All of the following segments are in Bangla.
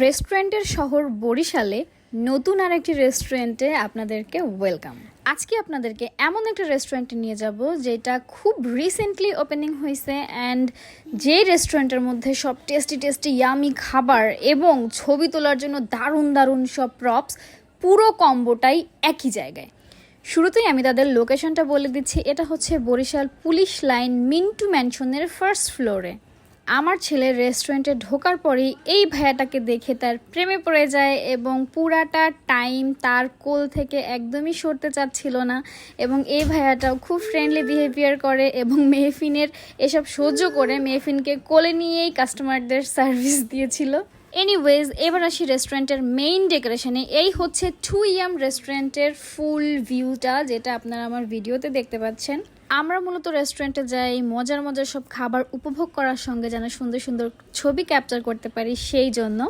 রেস্টুরেন্টের শহর বরিশালে নতুন আরেকটি রেস্টুরেন্টে আপনাদেরকে ওয়েলকাম। আজকে আপনাদেরকে এমন একটা রেস্টুরেন্টে নিয়ে যাব যেটা খুব রিসেন্টলি ওপেনিং হয়েছে অ্যান্ড যে রেস্টুরেন্টের মধ্যে সব টেস্টি টেস্টি ইয়ামি খাবার এবং ছবি তোলার জন্য দারুণ দারুণ সব প্রপস, পুরো কম্বোটাই একই জায়গায়। শুরুতেই আমি তাদের লোকেশনটা বলে দিচ্ছি। এটা হচ্ছে বরিশাল পুলিশ লাইন মিন্টু ম্যানশনের ফার্স্ট ফ্লোরে। আমার ছেলের রেস্টুরেন্টে ঢোকার পরেই এই ভাইয়াটাকে দেখে তার প্রেমে পড়ে যায় এবং পুরাটা টাইম তার কোল থেকে একদমই সরতে চাচ্ছিল না। এবং এই ভাইয়াটাও খুব ফ্রেন্ডলি বিহেভিয়ার করে এবং মেহফিনের এসব সহ্য করে মেহফিনকে কোলে নিয়েই কাস্টমারদের সার্ভিস দিয়েছিল। এনিওয়েজ, এবার আসি রেস্টুরেন্টের মেইন ডেকোরেশনে। এই হচ্ছে 2AM রেস্টুরেন্টের ফুল ভিউটা, যেটা আপনারা আমার ভিডিওতে দেখতে পাচ্ছেন। আমরা মূলত রেস্টুরেন্টে যাই মজার মজার সব খাবার উপভোগ করার সঙ্গে যেন সুন্দর সুন্দর ছবি ক্যাপচার করতে পারি সেই জন্য।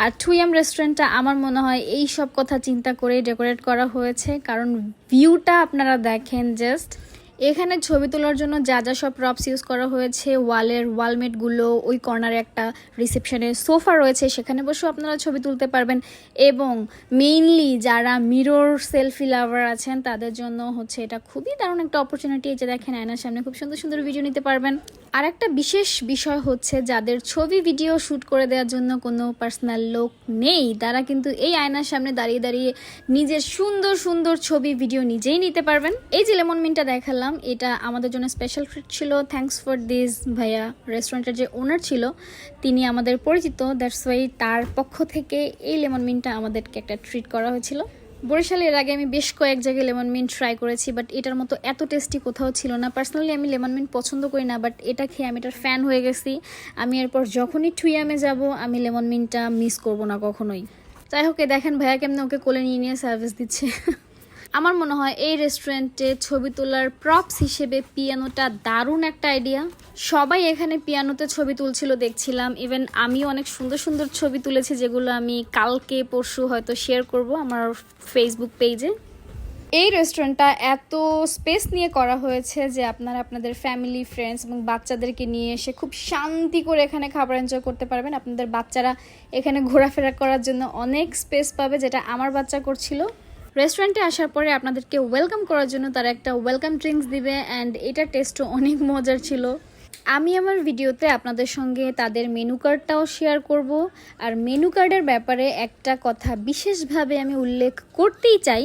আর 2AM রেস্টুরেন্টটা আমার মনে হয় এই সব কথা চিন্তা করেই ডেকোরেট করা হয়েছে, কারণ ভিউটা আপনারা দেখেন জাস্ট। এখানে ছবি তোলার জন্য যা যা সব প্রপস ইউজ করা হয়েছে, ওয়ালের ওয়ালমেটগুলো, ওই কর্নারে একটা রিসেপশনের সোফা রয়েছে, সেখানে বসেও আপনারা ছবি তুলতে পারবেন। এবং মেইনলি যারা মিরর সেলফি লাভার আছেন তাদের জন্য হচ্ছে এটা খুবই দারুণ একটা অপরচুনিটি। এই যে দেখেন, আয়নার সামনে খুব সুন্দর সুন্দর ভিডিও নিতে পারবেন। আর একটা বিশেষ বিষয় হচ্ছে, যাদের ছবি ভিডিও শ্যুট করে দেওয়ার জন্য কোনো পার্সোনাল লোক নেই, তারা কিন্তু এই আয়নার সামনে দাঁড়িয়ে দাঁড়িয়ে নিজের সুন্দর সুন্দর ছবি ভিডিও নিজেই নিতে পারবেন। এই যে লেমন মিন্টটা দেখালাম, এটা আমাদের জন্য স্পেশাল ট্রিট ছিল। থ্যাঙ্কস ফর দিস ভাইয়া। রেস্টুরেন্টের যে ওনার ছিল তিনি আমাদের পরিচিত, দ্যাটস ওয়াই তার পক্ষ থেকে এই লেমন মিন্টটা আমাদেরকে একটা ট্রিট করা হয়েছিল। বরিশালে এর আগে আমি বেশ কয়েক জায়গায় লেমন মিন্ট ট্রাই করেছি, বাট এটার মতো এত টেস্টি কোথাও ছিল না। পার্সোনালি আমি লেমন মিন্ট পছন্দ করি না, বাট এটা খেয়ে আমি এটার ফ্যান হয়ে গেছি। আমি এরপর যখনই 2AM যাব আমি লেমন মিন্টটা মিস করব না কখনোই। যাই হোক, দেখেন ভাইয়া কেমনে ওকে কোলে নিয়ে নিয়ে সার্ভিস দিচ্ছে। আমার মনে হয় এই রেস্টুরেন্টে ছবি তোলার প্রপস হিসেবে পিয়ানোটা দারুণ একটা আইডিয়া। সবাই এখানে পিয়ানোতে ছবি তুলছিল দেখছিলাম। ইভেন আমিও অনেক সুন্দর সুন্দর ছবি তুলেছি, যেগুলো আমি কালকে পরশু হয়তো শেয়ার করব আমার ফেসবুক পেজে। এই রেস্টুরেন্টটা এত স্পেস নিয়ে করা হয়েছে যে আপনারা আপনাদের ফ্যামিলি, ফ্রেন্ডস এবং বাচ্চাদেরকে নিয়ে এসে খুব শান্তি করে এখানে খাবার এনজয় করতে পারবেন। আপনাদের বাচ্চারা এখানে ঘোরাফেরা করার জন্য অনেক স্পেস পাবে, যেটা আমার বাচ্চা করছিল। রেস্টুরেন্টে আসার পরে আপনাদেরকে ওয়েলকাম করার জন্য তারা একটা ওয়েলকাম ড্রিঙ্কস দিবে অ্যান্ড এটার টেস্টও অনেক মজার ছিল। আমি আমার ভিডিওতে আপনাদের সঙ্গে তাদের মেনু কার্ডটাও শেয়ার করব। আর মেনু কার্ডের ব্যাপারে একটা কথা বিশেষভাবে আমি উল্লেখ করতেই চাই।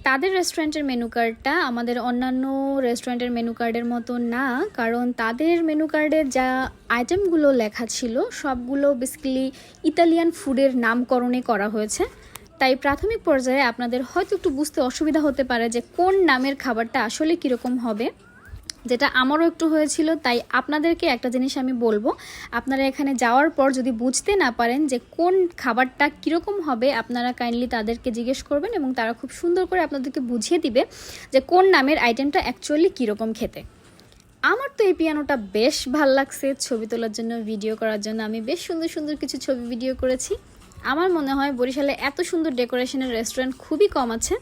তাদের রেস্টুরেন্টের মেনু কার্ডটা আমাদের অন্যান্য রেস্টুরেন্টের মেনু কার্ডের মতো না, কারণ তাদের মেনু কার্ডে যা আইটেমগুলো লেখা ছিল সবগুলো বেসিক্যালি ইতালিয়ান ফুডের নামকরণে করা হয়েছে। তাই প্রাথমিক পর্যায়ে আপনাদের হয়তো একটু বুঝতে অসুবিধা হতে পারে যে কোন নামের খাবারটা আসলে কীরকম হবে, যেটা আমারও একটু হয়েছিল। তাই আপনাদেরকে একটা জিনিস আমি বলবো, আপনারা এখানে যাওয়ার পর যদি বুঝতে না পারেন যে কোন খাবারটা কীরকম হবে, আপনারা কাইন্ডলি তাদেরকে জিজ্ঞেস করবেন এবং তারা খুব সুন্দর করে আপনাদেরকে বুঝিয়ে দিবে যে কোন নামের আইটেমটা অ্যাকচুয়ালি কীরকম খেতে। আমার তো এই পিয়ানোটা বেশ ভাল লাগছে ছবি তোলার জন্য, ভিডিও করার জন্য। আমি বেশ সুন্দর সুন্দর কিছু ছবি ভিডিও করেছি। আমার মনে হয় বরিশালে এত সুন্দর ডেকোরেশনের রেস্টুরেন্ট খুবই কম আছে।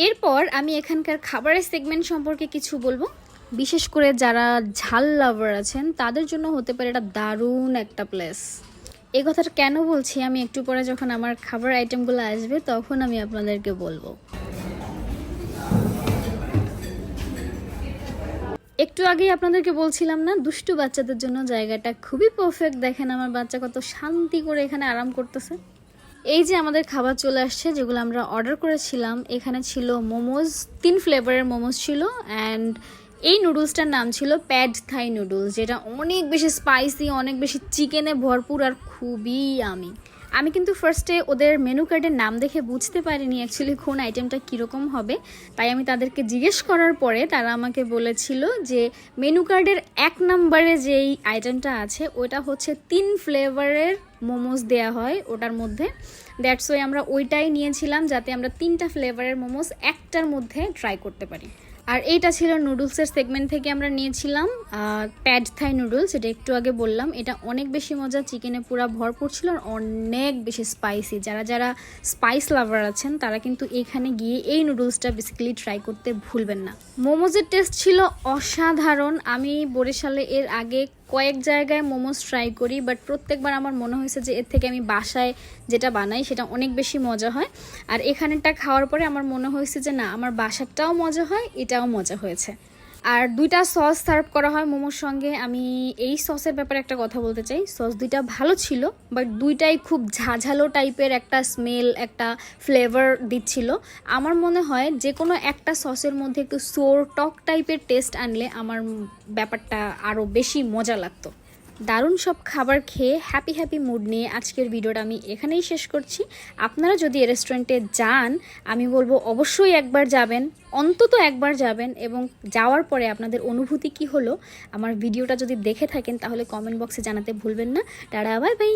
এরপর আমি এখানকার খাবারের সেগমেন্ট সম্পর্কে কিছু বলবো। বিশেষ করে যারা ঝাল লাভার আছেন তাদের জন্য হতে পারে এটা দারুণ একটা প্লেস। এই কথাটা কেন বলছি আমি একটু পরে যখন আমার খাবার আইটেমগুলো আসবে তখন আমি আপনাদেরকে বলবো। একটু আগেই আপনাদেরকে বলছিলাম না, দুষ্টু বাচ্চাদের জন্য জায়গাটা খুবই পারফেক্ট। দেখেন আমার বাচ্চা কত শান্তি করে এখানে আরাম করতেছে। এই যে আমাদের খাবার চলে আসছে, যেগুলো আমরা অর্ডার করেছিলাম। এখানে ছিল মোমোজ, 3 ফ্লেভারের মোমোজ ছিল অ্যান্ড এই নুডলসটার নাম ছিল প্যাড থাই নুডলস, যেটা অনেক বেশি স্পাইসি, অনেক বেশি চিকেনে ভরপুর আর খুবই আমি কিন্তু ফার্স্টে ওদের মেনু কার্ডের নাম দেখে বুঝতে পারিনি অ্যাকচুয়ালি কোন আইটেমটা কীরকম হবে। তাই আমি তাদেরকে জিজ্ঞেস করার পরে তারা আমাকে বলেছিল যে মেনু কার্ডের 1 নম্বরে যেই আইটেমটা আছে ওটা হচ্ছে 3 ফ্লেভারের মোমোজ দেয়া হয় ওটার মধ্যে। দ্যাটস ওয়াই আমরা ওইটাই নিয়েছিলাম, যাতে আমরা 3টা ফ্লেভারের মোমোজ একটার মধ্যে ট্রাই করতে পারি। আর এইটা ছিল নুডলসের সেগমেন্ট থেকে আমরা নিয়েছিলাম প্যাড থাই নুডলস, এটা একটু আগে বললাম। এটা অনেক বেশি মজা, চিকেনে পুরা ভরপুর ছিল আর অনেক বেশি স্পাইসি। যারা যারা স্পাইস লাভার আছেন তারা কিন্তু এখানে গিয়ে এই নুডলসটা বেসিক্যালি ট্রাই করতে ভুলবেন না। মোমোজের টেস্ট ছিল অসাধারণ। আমি বরিশালে এর আগে কয়েক জায়গায় মোমোস ট্রাই করি, বাট প্রত্যেকবার আমার মনে হয়েছে যে এর থেকে আমি বাসায় যেটা বানাই সেটা অনেক বেশি মজা হয়। আর এখানেরটা খাওয়ার পরে আমার মনে হয়েছে যে না, আমার বাসারটাও মজা হয়, এটাও মজা হয়েছে। আর 2টা সস সার্ভ করা হয় মোমোর সঙ্গে। আমি এই সসের ব্যাপারে একটা কথা বলতে চাই, সস 2টা ভালো ছিল, বাট 2টাই খুব ঝাঝালো টাইপের একটা স্মেল, একটা ফ্লেভার দিচ্ছিল। আমার মনে হয় যে কোনো একটা সসের মধ্যে একটু সোর টক টাইপের টেস্ট আনলে আমার ব্যাপারটা আরও বেশি মজা লাগতো। দারুণ সব খাবার খেয়ে হ্যাপি মুড নিয়ে আজকের ভিডিওটা আমি এখানেই শেষ করছি। আপনারা যদি এই রেস্টুরেন্টে যান, আমি বলবো অবশ্যই একবার যাবেন, অন্তত একবার যাবেন, এবং যাওয়ার পরে আপনাদের অনুভূতি কি হলো আমার ভিডিওটা যদি দেখে থাকেন তাহলে কমেন্ট বক্সে জানাতে ভুলবেন না। Tata, bye bye.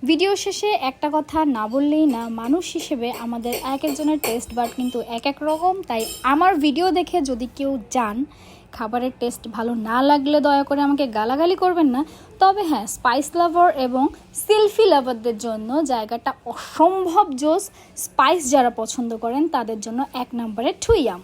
ভিডিও শেষে একটা কথা না বললেই না, মানুষ হিসেবে আমাদের এক একজনের টেস্ট বাট কিন্তু এক এক রকম। তাই আমার ভিডিও দেখে যদি কেউ যান, খাবারের টেস্ট ভালো না লাগলে দয়া করে আমাকে গালাগালি করবেন না। তবে হ্যাঁ, স্পাইস লাভার এবং সেলফি লাভারদের জন্য জায়গাটা অসম্ভব জোস। স্পাইস যারা পছন্দ করেন তাদের জন্য 1 নম্বরে থুইয়াম।